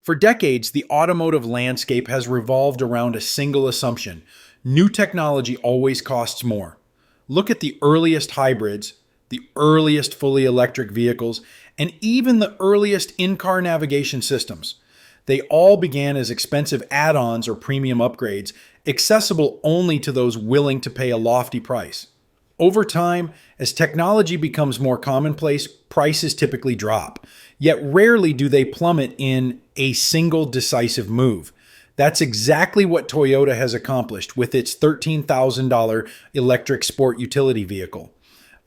For decades, the automotive landscape has revolved around a single assumption: new technology always costs more. Look at the earliest hybrids, the earliest fully electric vehicles, and even the earliest in-car navigation systems. They all began as expensive add-ons or premium upgrades, accessible only to those willing to pay a lofty price. Over time, as technology becomes more commonplace, prices typically drop. Yet rarely do they plummet in a single decisive move. That's exactly what Toyota has accomplished with its $13,000 electric sport utility vehicle,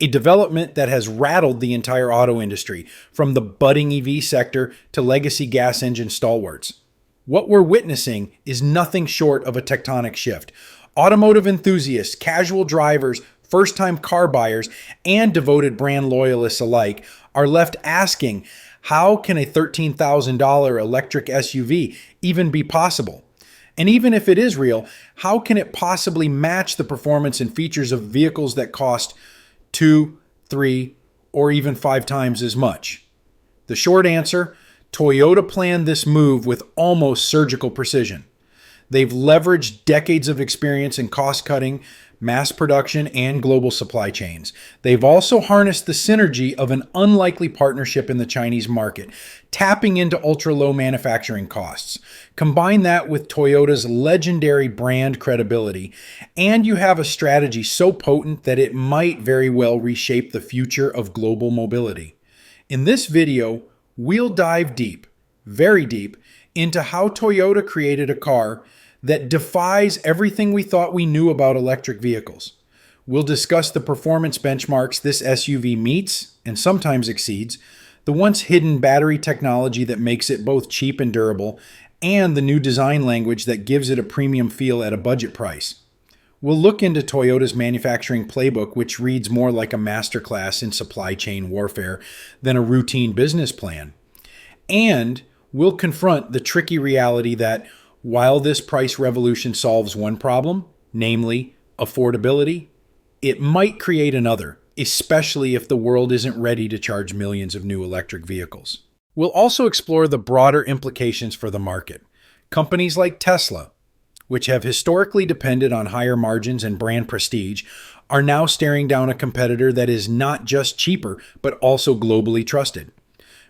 a development that has rattled the entire auto industry, from the budding EV sector to legacy gas engine stalwarts. What we're witnessing is nothing short of a tectonic shift. Automotive enthusiasts, casual drivers, first-time car buyers, and devoted brand loyalists alike are left asking, how can a $13,000 electric SUV even be possible? And even if it is real, how can it possibly match the performance and features of vehicles that cost 2, 3, or even 5 times as much? The short answer: Toyota planned this move with almost surgical precision. They've leveraged decades of experience in cost-cutting, mass production, and global supply chains. They've also harnessed the synergy of an unlikely partnership in the Chinese market, tapping into ultra-low manufacturing costs. Combine that with Toyota's legendary brand credibility, and you have a strategy so potent that it might very well reshape the future of global mobility. In this video, we'll dive deep, very deep, into how Toyota created a car that defies everything we thought we knew about electric vehicles. We'll discuss the performance benchmarks this SUV meets and sometimes exceeds, the once hidden battery technology that makes it both cheap and durable, and the new design language that gives it a premium feel at a budget price. We'll look into Toyota's manufacturing playbook, which reads more like a masterclass in supply chain warfare than a routine business plan. And we'll confront the tricky reality that while this price revolution solves one problem, namely affordability, it might create another, especially if the world isn't ready to charge millions of new electric vehicles. We'll also explore the broader implications for the market. Companies like Tesla, which have historically depended on higher margins and brand prestige, are now staring down a competitor that is not just cheaper, but also globally trusted.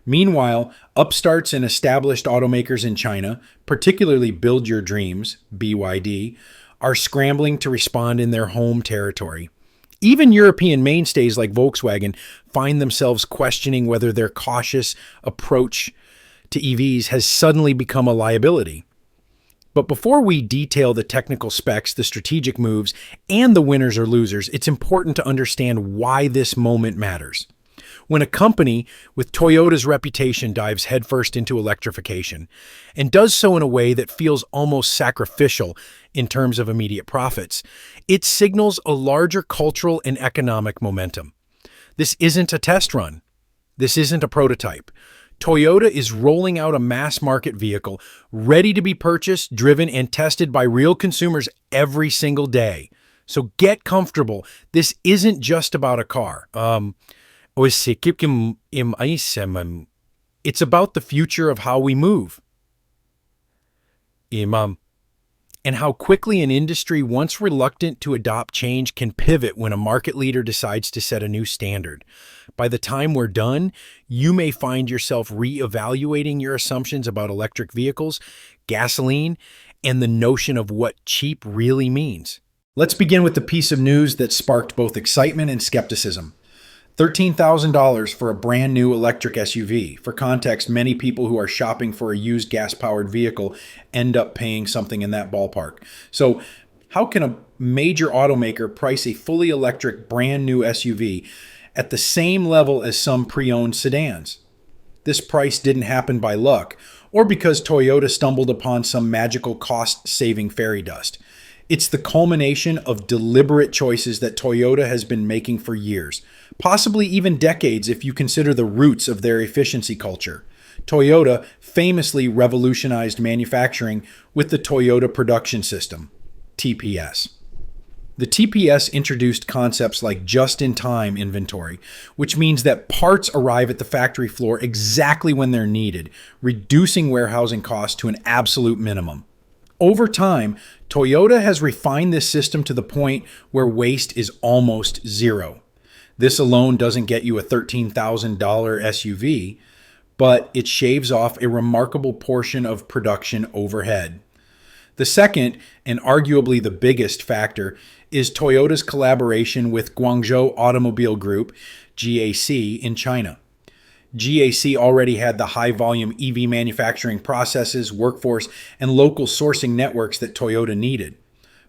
Meanwhile, upstarts and established automakers in China, particularly Build Your Dreams, BYD, are scrambling to respond in their home territory. Even European mainstays like Volkswagen find themselves questioning whether their cautious approach to EVs has suddenly become a liability. But before we detail the technical specs, the strategic moves, and the winners or losers, it's important to understand why this moment matters. When a company with Toyota's reputation dives headfirst into electrification, and does so in a way that feels almost sacrificial in terms of immediate profits, it signals a larger cultural and economic momentum. This isn't a test run. This isn't a prototype. Toyota is rolling out a mass-market vehicle ready to be purchased, driven, and tested by real consumers every single day. So get comfortable. This isn't just about a car. It's about the future of how we move. And how quickly an industry once reluctant to adopt change can pivot when a market leader decides to set a new standard. By the time we're done, you may find yourself re-evaluating your assumptions about electric vehicles, gasoline, and the notion of what cheap really means. Let's begin with the piece of news that sparked both excitement and skepticism. $13,000 for a brand new electric SUV. For context, many people who are shopping for a used gas-powered vehicle end up paying something in that ballpark. So how can a major automaker price a fully electric brand new SUV at the same level as some pre-owned sedans? This price didn't happen by luck, or because Toyota stumbled upon some magical cost-saving fairy dust. It's the culmination of deliberate choices that Toyota has been making for years, possibly even decades if you consider the roots of their efficiency culture. Toyota famously revolutionized manufacturing with the Toyota Production System, TPS. The TPS introduced concepts like just-in-time inventory, which means that parts arrive at the factory floor exactly when they're needed, reducing warehousing costs to an absolute minimum. Over time, Toyota has refined this system to the point where waste is almost zero. This alone doesn't get you a $13,000 SUV, but it shaves off a remarkable portion of production overhead. The second, and arguably the biggest factor, is Toyota's collaboration with Guangzhou Automobile Group, GAC, in China. GAC already had the high-volume EV manufacturing processes, workforce, and local sourcing networks that Toyota needed.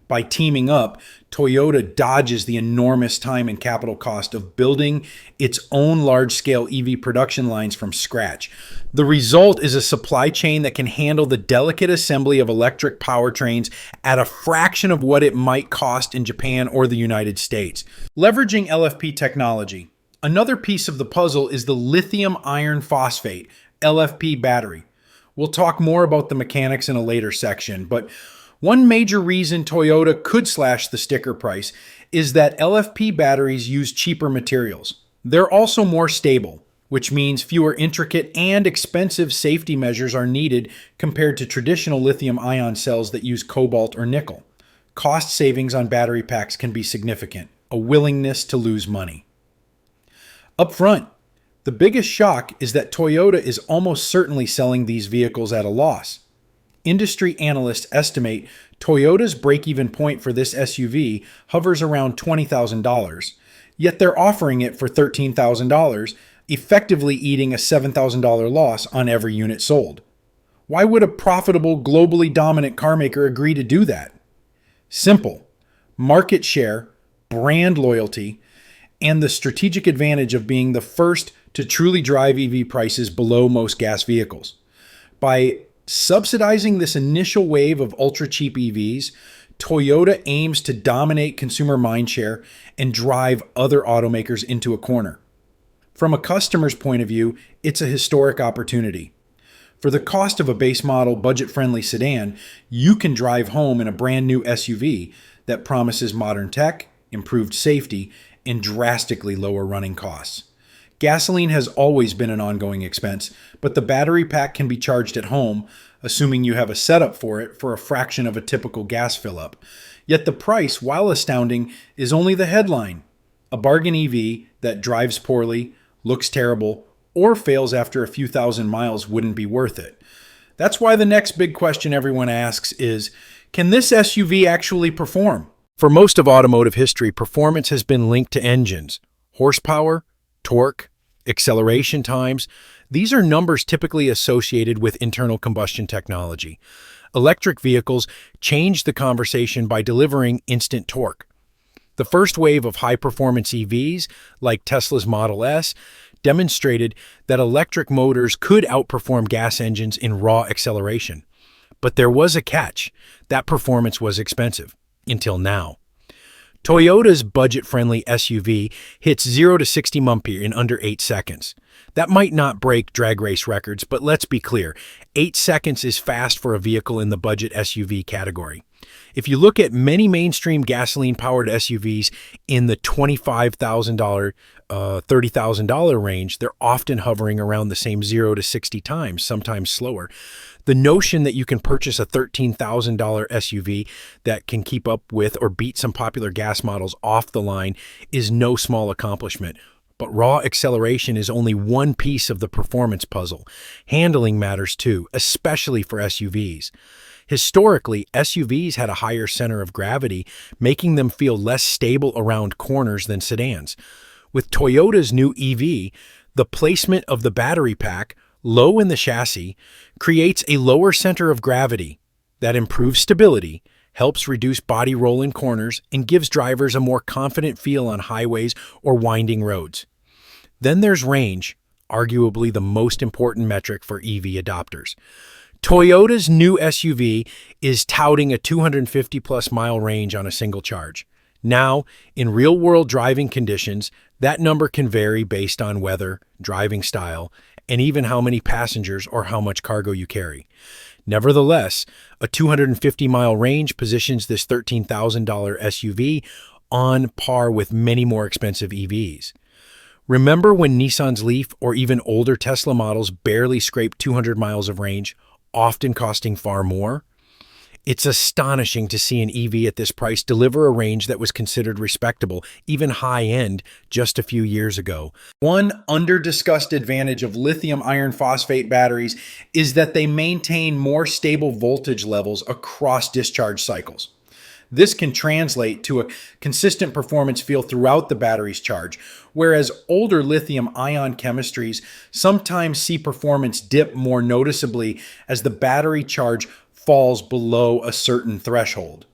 By teaming up, Toyota dodges the enormous time and capital cost of building its own large-scale EV production lines from scratch. The result is a supply chain that can handle the delicate assembly of electric powertrains at a fraction of what it might cost in Japan or the United States. Leveraging LFP technology. Another piece of the puzzle is the lithium iron phosphate, LFP battery. We'll talk more about the mechanics in a later section, but one major reason Toyota could slash the sticker price is that LFP batteries use cheaper materials. They're also more stable, which means fewer intricate and expensive safety measures are needed compared to traditional lithium-ion cells that use cobalt or nickel. Cost savings on battery packs can be significant, a willingness to lose money. Up front, the biggest shock is that Toyota is almost certainly selling these vehicles at a loss. Industry analysts estimate Toyota's break-even point for this SUV hovers around $20,000, yet they're offering it for $13,000, effectively eating a $7,000 loss on every unit sold. Why would a profitable, globally dominant carmaker agree to do that? Simple. Market share, brand loyalty, and the strategic advantage of being the first to truly drive EV prices below most gas vehicles. By subsidizing this initial wave of ultra-cheap EVs, Toyota aims to dominate consumer mindshare and drive other automakers into a corner. From a customer's point of view, it's a historic opportunity. For the cost of a base model, budget-friendly sedan, you can drive home in a brand new SUV that promises modern tech, improved safety, and drastically lower running costs. Gasoline has always been an ongoing expense, but the battery pack can be charged at home, assuming you have a setup for it, for a fraction of a typical gas fill-up. Yet the price, while astounding, is only the headline. A bargain EV that drives poorly, looks terrible, or fails after a few thousand miles wouldn't be worth it. That's why the next big question everyone asks is, can this SUV actually perform? For most of automotive history, performance has been linked to engines, horsepower, torque, acceleration times. These are numbers typically associated with internal combustion technology. Electric vehicles change the conversation by delivering instant torque. The first wave of high-performance EVs, like Tesla's Model S, demonstrated that electric motors could outperform gas engines in raw acceleration. But there was a catch. That performance was expensive. Until now. Toyota's budget-friendly SUV hits 0 to 60 mph in under 8 seconds. That might not break drag race records, but let's be clear, 8 seconds is fast for a vehicle in the budget SUV category. If you look at many mainstream gasoline-powered SUVs in the $25,000, $30,000 range, they're often hovering around the same 0 to 60 times, sometimes slower. The notion that you can purchase a $13,000 SUV that can keep up with or beat some popular gas models off the line is no small accomplishment. But raw acceleration is only one piece of the performance puzzle. Handling matters too, especially for SUVs. Historically, SUVs had a higher center of gravity, making them feel less stable around corners than sedans. With Toyota's new EV, the placement of the battery pack, low in the chassis, creates a lower center of gravity that improves stability, helps reduce body roll in corners, and gives drivers a more confident feel on highways or winding roads. Then there's range, arguably the most important metric for EV adopters. Toyota's new SUV is touting a 250-plus mile range on a single charge. Now, in real-world driving conditions, that number can vary based on weather, driving style, and even how many passengers or how much cargo you carry. Nevertheless, a 250-mile range positions this $13,000 SUV on par with many more expensive EVs. Remember when Nissan's Leaf or even older Tesla models barely scraped 200 miles of range, often costing far more? It's astonishing to see an EV at this price deliver a range that was considered respectable, even high-end, just a few years ago. One under-discussed advantage of lithium iron phosphate batteries is that they maintain more stable voltage levels across discharge cycles. This can translate to a consistent performance feel throughout the battery's charge, whereas older lithium-ion chemistries sometimes see performance dip more noticeably as the battery charge falls below a certain threshold.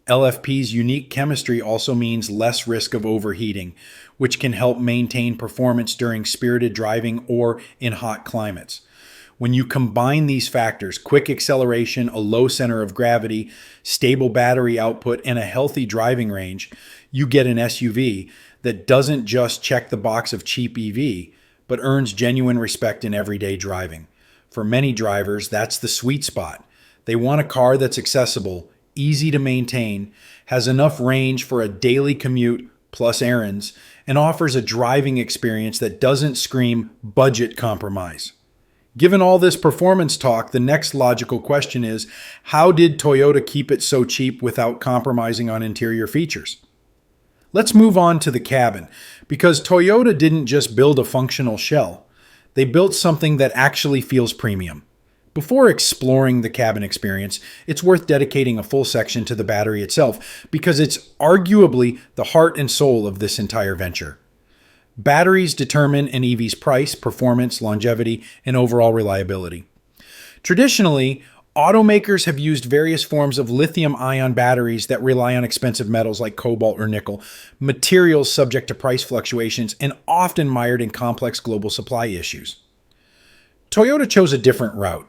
LFP's unique chemistry also means less risk of overheating, which can help maintain performance during spirited driving or in hot climates. When you combine these factors, quick acceleration, a low center of gravity, stable battery output, and a healthy driving range, you get an SUV that doesn't just check the box of cheap EV, but earns genuine respect in everyday driving. For many drivers, that's the sweet spot. They want a car that's accessible, easy to maintain, has enough range for a daily commute plus errands, and offers a driving experience that doesn't scream budget compromise. Given all this performance talk, the next logical question is, how did Toyota keep it so cheap without compromising on interior features? Let's move on to the cabin, because Toyota didn't just build a functional shell. They built something that actually feels premium. Before exploring the cabin experience, it's worth dedicating a full section to the battery itself because it's arguably the heart and soul of this entire venture. Batteries determine an EV's price, performance, longevity, and overall reliability. Traditionally, automakers have used various forms of lithium-ion batteries that rely on expensive metals like cobalt or nickel, materials subject to price fluctuations and often mired in complex global supply issues. Toyota chose a different route.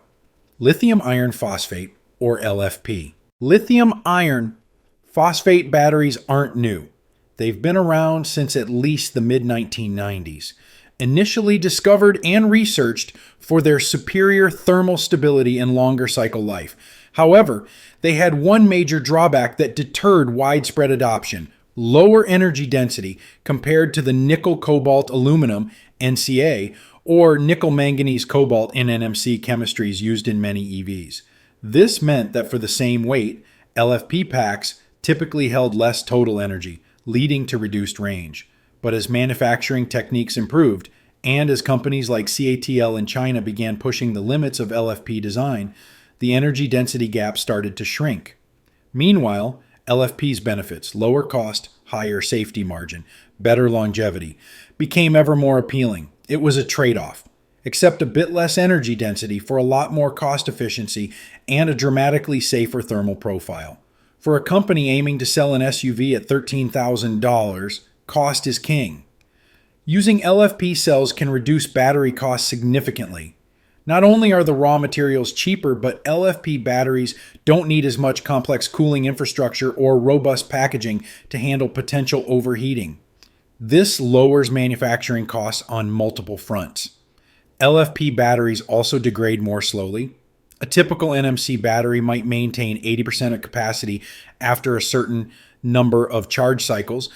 Lithium iron phosphate, or LFP. Lithium iron phosphate batteries aren't new. They've been around since at least the mid-1990s. Initially discovered and researched for their superior thermal stability and longer cycle life. However, they had one major drawback that deterred widespread adoption: lower energy density compared to the nickel cobalt aluminum NCA or nickel manganese cobalt and NMC chemistries used in many EVs. This meant that for the same weight, LFP packs typically held less total energy, leading to reduced range. But as manufacturing techniques improved, and as companies like CATL in China began pushing the limits of LFP design, the energy density gap started to shrink. Meanwhile, LFP's benefits, lower cost, higher safety margin, better longevity, became ever more appealing. It was a trade-off. Accept a bit less energy density for a lot more cost efficiency and a dramatically safer thermal profile. For a company aiming to sell an SUV at $13,000, cost is king. Using LFP cells can reduce battery costs significantly. Not only are the raw materials cheaper, but LFP batteries don't need as much complex cooling infrastructure or robust packaging to handle potential overheating. This lowers manufacturing costs on multiple fronts. LFP batteries also degrade more slowly. A typical NMC battery might maintain 80% of capacity after a certain number of charge cycles,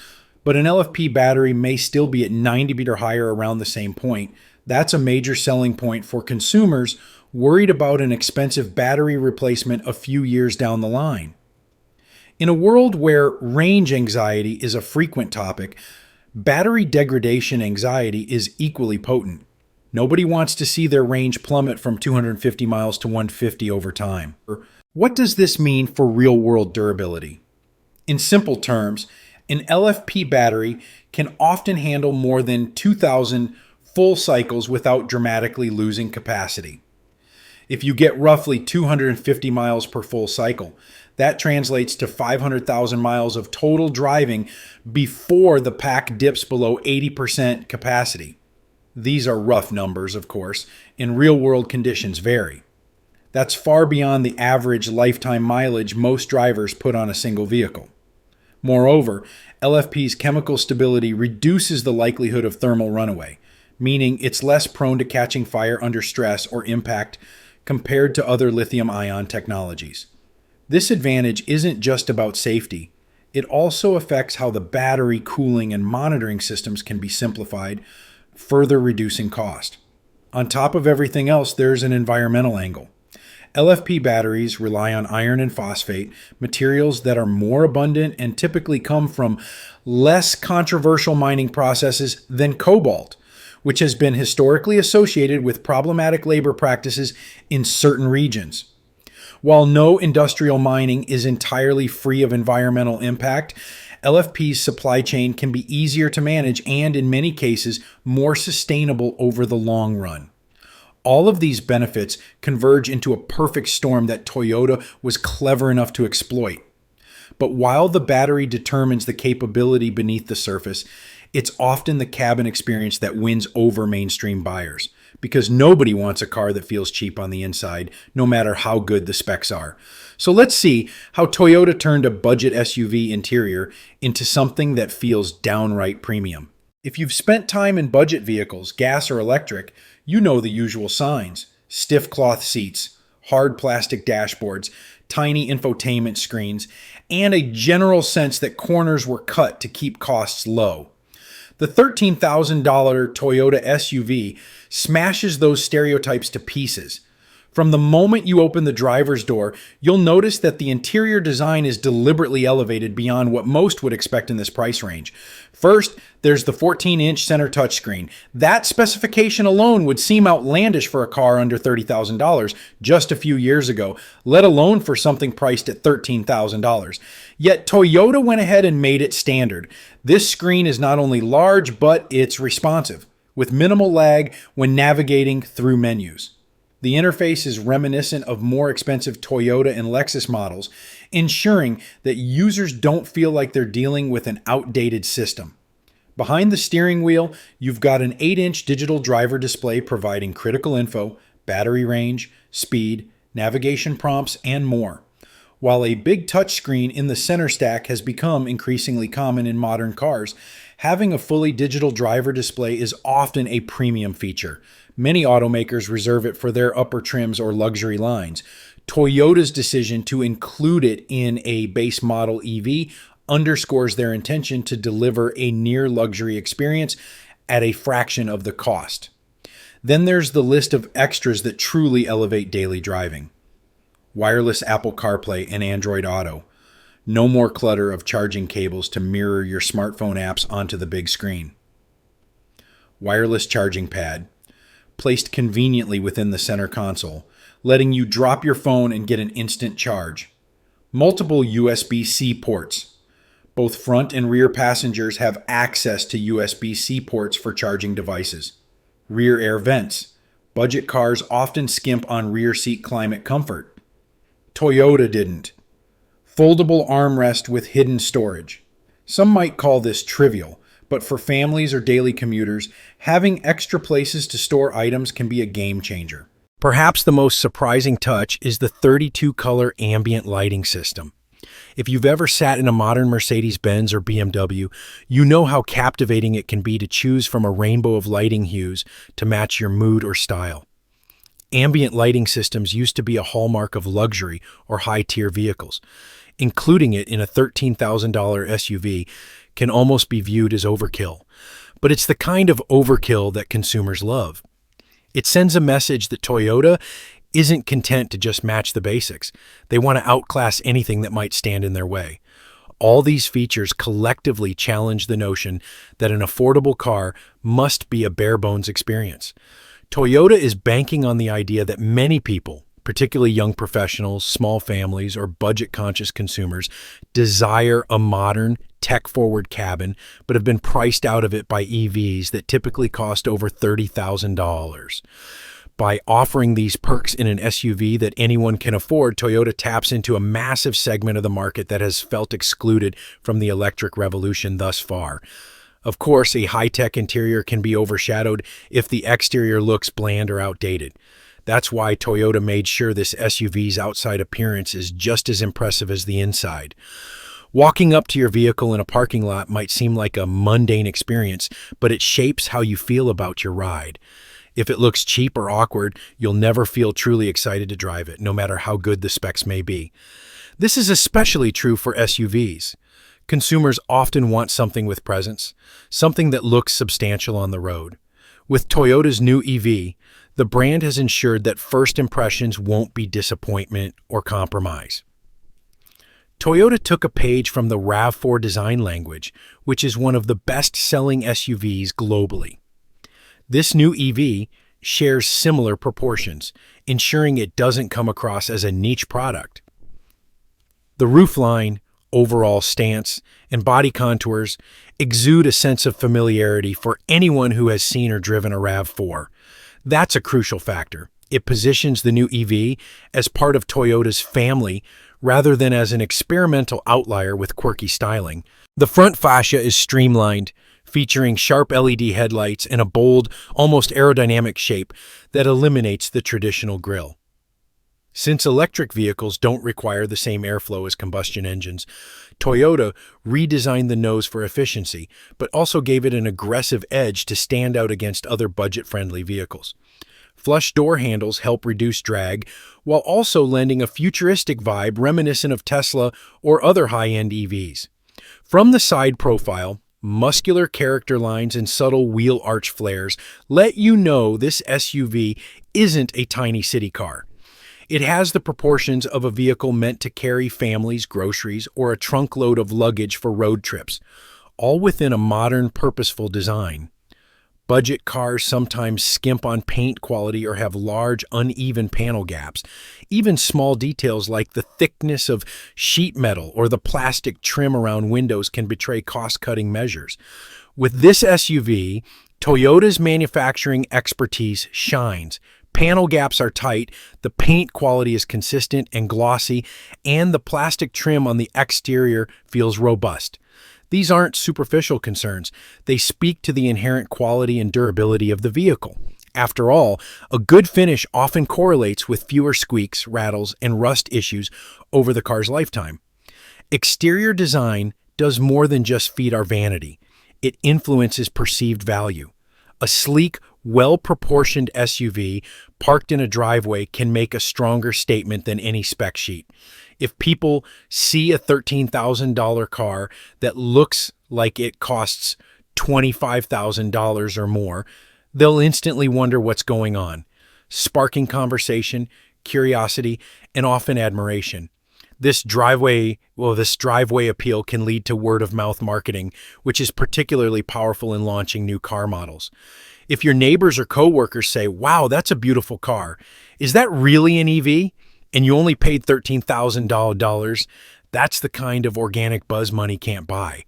but an LFP battery may still be at 90% or higher around the same point. That's a major selling point for consumers worried about an expensive battery replacement a few years down the line. In a world where range anxiety is a frequent topic, battery degradation anxiety is equally potent. Nobody wants to see their range plummet from 250 miles to 150 over time. What does this mean for real-world durability? In simple terms, an LFP battery can often handle more than 2,000 full cycles without dramatically losing capacity. If you get roughly 250 miles per full cycle, that translates to 500,000 miles of total driving before the pack dips below 80% capacity. These are rough numbers, of course, and real-world conditions vary. That's far beyond the average lifetime mileage most drivers put on a single vehicle. Moreover, LFP's chemical stability reduces the likelihood of thermal runaway, meaning it's less prone to catching fire under stress or impact compared to other lithium-ion technologies. This advantage isn't just about safety. It also affects how the battery, cooling, and monitoring systems can be simplified, further reducing cost. On top of everything else, there's an environmental angle. LFP batteries rely on iron and phosphate, materials that are more abundant and typically come from less controversial mining processes than cobalt, which has been historically associated with problematic labor practices in certain regions. While no industrial mining is entirely free of environmental impact, LFP's supply chain can be easier to manage and, in many cases, more sustainable over the long run. All of these benefits converge into a perfect storm that Toyota was clever enough to exploit. But while the battery determines the capability beneath the surface, it's often the cabin experience that wins over mainstream buyers, because nobody wants a car that feels cheap on the inside, no matter how good the specs are. So let's see how Toyota turned a budget SUV interior into something that feels downright premium. If you've spent time in budget vehicles, gas or electric, you know the usual signs: stiff cloth seats, hard plastic dashboards, tiny infotainment screens, and a general sense that corners were cut to keep costs low. The $13,000 Toyota SUV smashes those stereotypes to pieces. From the moment you open the driver's door, you'll notice that the interior design is deliberately elevated beyond what most would expect in this price range. First, there's the 14-inch center touchscreen. That specification alone would seem outlandish for a car under $30,000 just a few years ago, let alone for something priced at $13,000. Yet Toyota went ahead and made it standard. This screen is not only large, but it's responsive, with minimal lag when navigating through menus. The interface is reminiscent of more expensive Toyota and Lexus models, ensuring that users don't feel like they're dealing with an outdated system. Behind the steering wheel, you've got an 8-inch digital driver display providing critical info, battery range, speed, navigation prompts, and more. While a big touchscreen in the center stack has become increasingly common in modern cars, having a fully digital driver display is often a premium feature. Many automakers reserve it for their upper trims or luxury lines. Toyota's decision to include it in a base model EV underscores their intention to deliver a near luxury experience at a fraction of the cost. Then there's the list of extras that truly elevate daily driving. Wireless Apple CarPlay and Android Auto. No more clutter of charging cables to mirror your smartphone apps onto the big screen. Wireless charging pad, placed conveniently within the center console, letting you drop your phone and get an instant charge. Multiple USB-C ports. Both front and rear passengers have access to USB-C ports for charging devices. Rear air vents. Budget cars often skimp on rear seat climate comfort. Toyota didn't. Foldable armrest with hidden storage. Some might call this trivial, but for families or daily commuters, having extra places to store items can be a game changer. Perhaps the most surprising touch is the 32-color ambient lighting system. If you've ever sat in a modern Mercedes-Benz or BMW, you know how captivating it can be to choose from a rainbow of lighting hues to match your mood or style. Ambient lighting systems used to be a hallmark of luxury or high-tier vehicles. Including it in a $13,000 SUV can almost be viewed as overkill. But it's the kind of overkill that consumers love. It sends a message that Toyota isn't content to just match the basics. They want to outclass anything that might stand in their way. All these features collectively challenge the notion that an affordable car must be a bare-bones experience. Toyota is banking on the idea that many people, particularly young professionals, small families, or budget-conscious consumers, desire a modern, tech-forward cabin, but have been priced out of it by EVs that typically cost over $30,000. By offering these perks in an SUV that anyone can afford, Toyota taps into a massive segment of the market that has felt excluded from the electric revolution thus far. Of course, a high-tech interior can be overshadowed if the exterior looks bland or outdated. That's why Toyota made sure this SUV's outside appearance is just as impressive as the inside. Walking up to your vehicle in a parking lot might seem like a mundane experience, but it shapes how you feel about your ride. If it looks cheap or awkward, you'll never feel truly excited to drive it, no matter how good the specs may be. This is especially true for SUVs. Consumers often want something with presence, something that looks substantial on the road. With Toyota's new EV, the brand has ensured that first impressions won't be disappointment or compromise. Toyota took a page from the RAV4 design language, which is one of the best-selling SUVs globally. This new EV shares similar proportions, ensuring it doesn't come across as a niche product. The roofline, overall stance, and body contours exude a sense of familiarity for anyone who has seen or driven a RAV4. That's a crucial factor. It positions the new EV as part of Toyota's family rather than as an experimental outlier with quirky styling. The front fascia is streamlined, featuring sharp LED headlights and a bold, almost aerodynamic shape that eliminates the traditional grille. Since electric vehicles don't require the same airflow as combustion engines, Toyota redesigned the nose for efficiency, but also gave it an aggressive edge to stand out against other budget-friendly vehicles. Flush door handles help reduce drag, while also lending a futuristic vibe reminiscent of Tesla or other high-end EVs. From the side profile, muscular character lines and subtle wheel arch flares let you know this SUV isn't a tiny city car. It has the proportions of a vehicle meant to carry families, groceries, or a trunk load of luggage for road trips, all within a modern, purposeful design. Budget cars sometimes skimp on paint quality or have large, uneven panel gaps. Even small details like the thickness of sheet metal or the plastic trim around windows can betray cost-cutting measures. With this SUV, Toyota's manufacturing expertise shines. Panel gaps are tight, the paint quality is consistent and glossy, and the plastic trim on the exterior feels robust. These aren't superficial concerns. They speak to the inherent quality and durability of the vehicle. After all, a good finish often correlates with fewer squeaks, rattles, and rust issues over the car's lifetime. Exterior design does more than just feed our vanity. It influences perceived value. A sleek, well-proportioned SUV parked in a driveway can make a stronger statement than any spec sheet. If people see a $13,000 car that looks like it costs $25,000 or more, they'll instantly wonder what's going on, sparking conversation, curiosity, and often admiration. This driveway appeal can lead to word-of-mouth marketing, which is particularly powerful in launching new car models. If your neighbors or coworkers say, "Wow, that's a beautiful car. Is that really an EV?" and you only paid $13,000, that's the kind of organic buzz money can't buy.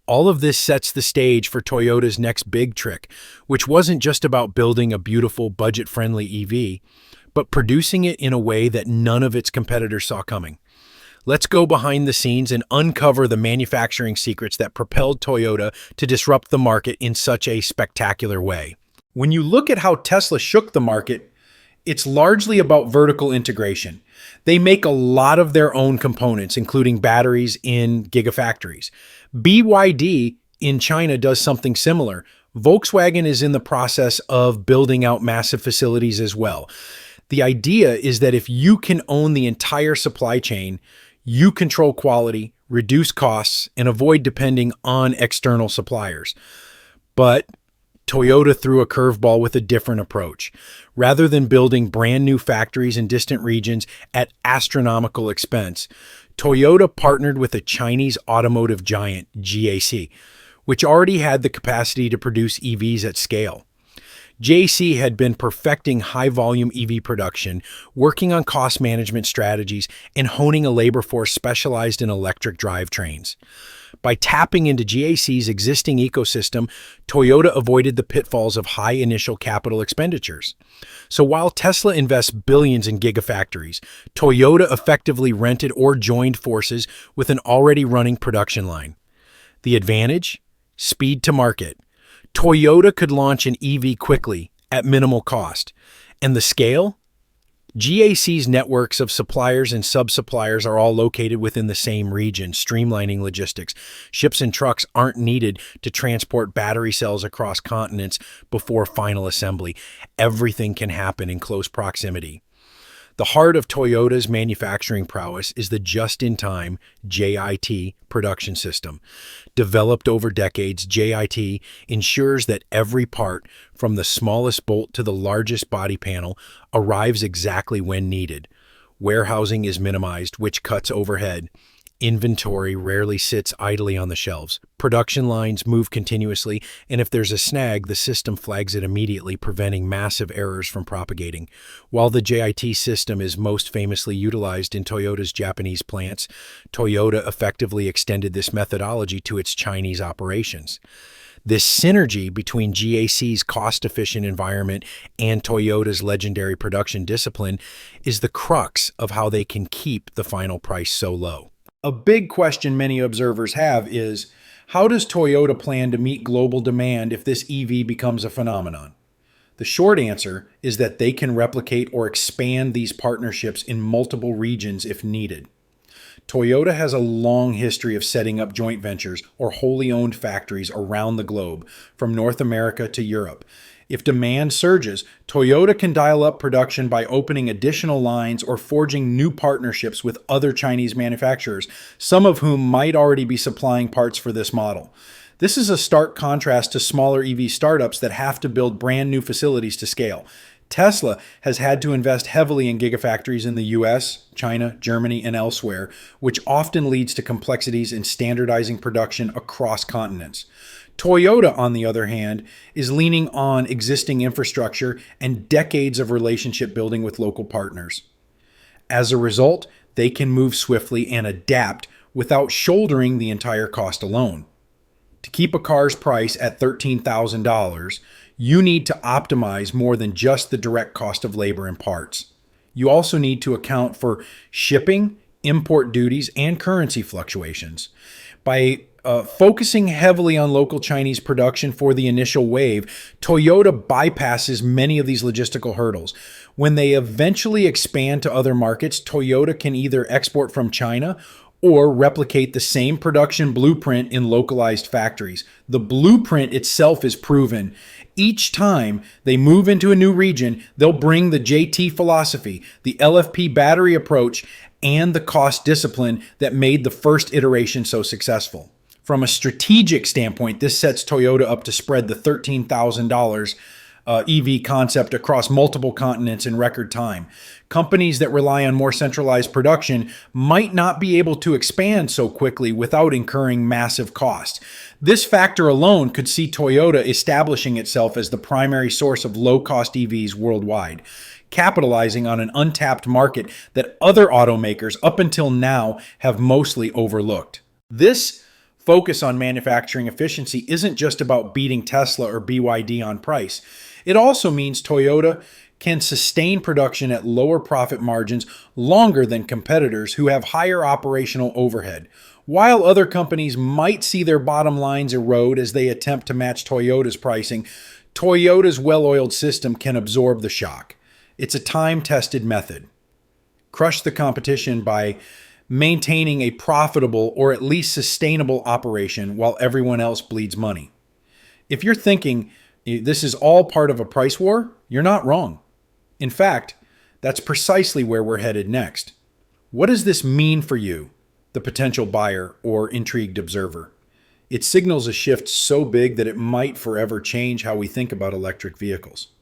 All of this sets the stage for Toyota's next big trick, which wasn't just about building a beautiful, budget-friendly EV, but producing it in a way that none of its competitors saw coming. Let's go behind the scenes and uncover the manufacturing secrets that propelled Toyota to disrupt the market in such a spectacular way. When you look at how Tesla shook the market, it's largely about vertical integration. They make a lot of their own components, including batteries in gigafactories. BYD in China does something similar. Volkswagen is in the process of building out massive facilities as well. The idea is that if you can own the entire supply chain, you control quality, reduce costs, and avoid depending on external suppliers. But Toyota threw a curveball with a different approach. Rather than building brand new factories in distant regions at astronomical expense, Toyota partnered with a Chinese automotive giant, GAC, which already had the capacity to produce EVs at scale. JC had been perfecting high-volume EV production, working on cost management strategies, and honing a labor force specialized in electric drivetrains. By tapping into GAC's existing ecosystem, Toyota avoided the pitfalls of high initial capital expenditures. So while Tesla invests billions in gigafactories, Toyota effectively rented or joined forces with an already running production line. The advantage? Speed to market. Toyota could launch an EV quickly at minimal cost. And the scale? GAC's networks of suppliers and sub-suppliers are all located within the same region, streamlining logistics. Ships and trucks aren't needed to transport battery cells across continents before final assembly. Everything can happen in close proximity. The heart of Toyota's manufacturing prowess is the just-in-time JIT production system. Developed over decades, JIT ensures that every part, from the smallest bolt to the largest body panel, arrives exactly when needed. Warehousing is minimized, which cuts overhead. Inventory rarely sits idly on the shelves. Production lines move continuously, and if there's a snag, the system flags it immediately, preventing massive errors from propagating. While the JIT system is most famously utilized in Toyota's Japanese plants, Toyota effectively extended this methodology to its Chinese operations. This synergy between GAC's cost-efficient environment and Toyota's legendary production discipline is the crux of how they can keep the final price so low. A big question many observers have is, how does Toyota plan to meet global demand if this EV becomes a phenomenon? The short answer is that they can replicate or expand these partnerships in multiple regions if needed. Toyota has a long history of setting up joint ventures or wholly owned factories around the globe, from North America to Europe. If demand surges, Toyota can dial up production by opening additional lines or forging new partnerships with other Chinese manufacturers, some of whom might already be supplying parts for this model. This is a stark contrast to smaller EV startups that have to build brand new facilities to scale. Tesla has had to invest heavily in gigafactories in the US, China, Germany, and elsewhere, which often leads to complexities in standardizing production across continents. Toyota, on the other hand, is leaning on existing infrastructure and decades of relationship building with local partners. As a result, they can move swiftly and adapt without shouldering the entire cost alone. To keep a car's price at $13,000, you need to optimize more than just the direct cost of labor and parts. You also need to account for shipping, import duties, and currency fluctuations. By focusing heavily on local Chinese production for the initial wave, Toyota bypasses many of these logistical hurdles. When they eventually expand to other markets, Toyota can either export from China or replicate the same production blueprint in localized factories. The blueprint itself is proven. Each time they move into a new region, they'll bring the JT philosophy, the LFP battery approach, and the cost discipline that made the first iteration so successful. From a strategic standpoint, this sets Toyota up to spread the $13,000 EV concept across multiple continents in record time. Companies that rely on more centralized production might not be able to expand so quickly without incurring massive costs. This factor alone could see Toyota establishing itself as the primary source of low-cost EVs worldwide, capitalizing on an untapped market that other automakers up until now have mostly overlooked. This focus on manufacturing efficiency isn't just about beating Tesla or BYD on price. It also means Toyota can sustain production at lower profit margins longer than competitors who have higher operational overhead. While other companies might see their bottom lines erode as they attempt to match Toyota's pricing, Toyota's well-oiled system can absorb the shock. It's a time-tested method. Crush the competition by maintaining a profitable or at least sustainable operation while everyone else bleeds money. If you're thinking this is all part of a price war, you're not wrong. In fact, that's precisely where we're headed next. What does this mean for you, the potential buyer or intrigued observer? It signals a shift so big that it might forever change how we think about electric vehicles.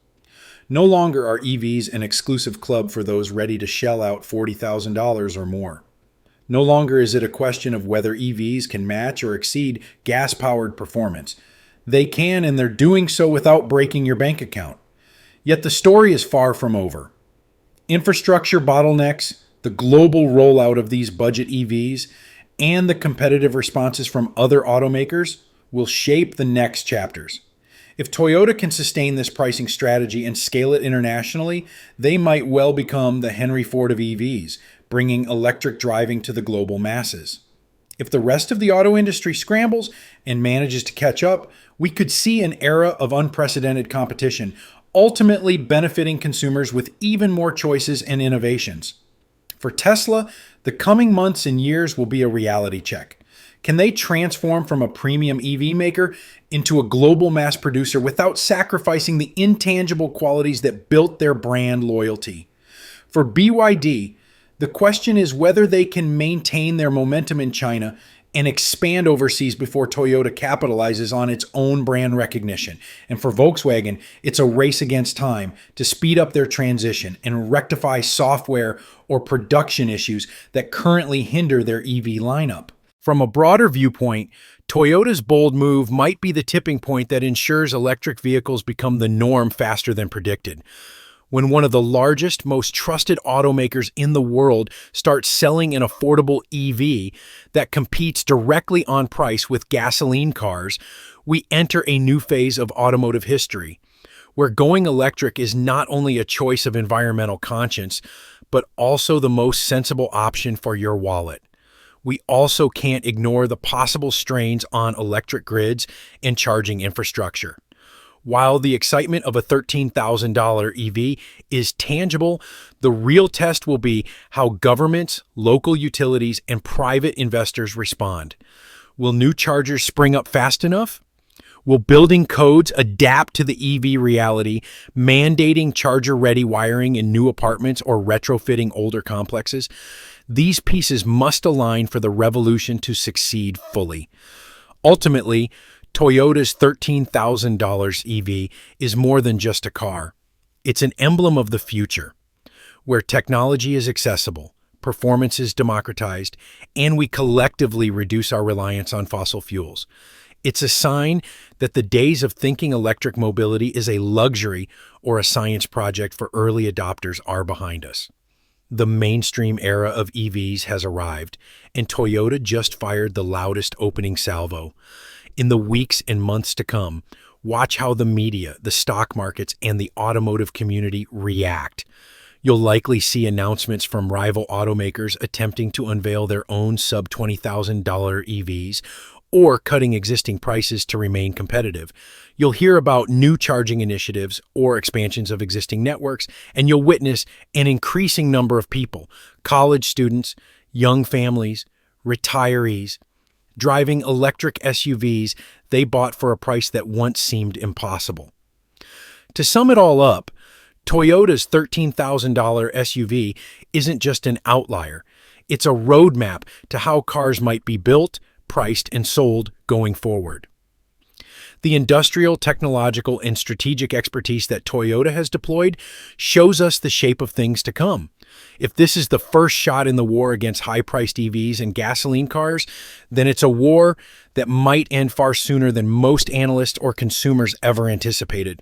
No longer are EVs an exclusive club for those ready to shell out $40,000 or more. No longer is it a question of whether EVs can match or exceed gas-powered performance. They can, and they're doing so without breaking your bank account. Yet the story is far from over. Infrastructure bottlenecks, the global rollout of these budget EVs, and the competitive responses from other automakers will shape the next chapters. If Toyota can sustain this pricing strategy and scale it internationally, they might well become the Henry Ford of EVs, bringing electric driving to the global masses. If the rest of the auto industry scrambles and manages to catch up, we could see an era of unprecedented competition, ultimately benefiting consumers with even more choices and innovations. For Tesla, the coming months and years will be a reality check. Can they transform from a premium EV maker into a global mass producer without sacrificing the intangible qualities that built their brand loyalty? For BYD, the question is whether they can maintain their momentum in China and expand overseas before Toyota capitalizes on its own brand recognition. And for Volkswagen, it's a race against time to speed up their transition and rectify software or production issues that currently hinder their EV lineup. From a broader viewpoint, Toyota's bold move might be the tipping point that ensures electric vehicles become the norm faster than predicted. When one of the largest, most trusted automakers in the world starts selling an affordable EV that competes directly on price with gasoline cars, we enter a new phase of automotive history, where going electric is not only a choice of environmental conscience, but also the most sensible option for your wallet. We also can't ignore the possible strains on electric grids and charging infrastructure. While the excitement of a $13,000 EV is tangible, the real test will be how governments, local utilities, and private investors respond. Will new chargers spring up fast enough? Will building codes adapt to the EV reality, mandating charger-ready wiring in new apartments or retrofitting older complexes? These pieces must align for the revolution to succeed fully. Ultimately, Toyota's $13,000 EV is more than just a car. It's an emblem of the future, where technology is accessible, performance is democratized, and we collectively reduce our reliance on fossil fuels. It's a sign that the days of thinking electric mobility is a luxury or a science project for early adopters are behind us. The mainstream era of EVs has arrived, and Toyota just fired the loudest opening salvo. In the weeks and months to come, watch how the media, the stock markets, and the automotive community react. You'll likely see announcements from rival automakers attempting to unveil their own sub-$20,000 EVs or cutting existing prices to remain competitive. You'll hear about new charging initiatives or expansions of existing networks, and you'll witness an increasing number of people, college students, young families, retirees, driving electric SUVs they bought for a price that once seemed impossible. To sum it all up, Toyota's $13,000 SUV isn't just an outlier. It's a roadmap to how cars might be built, priced, and sold going forward. The industrial, technological, and strategic expertise that Toyota has deployed shows us the shape of things to come. If this is the first shot in the war against high-priced EVs and gasoline cars, then it's a war that might end far sooner than most analysts or consumers ever anticipated.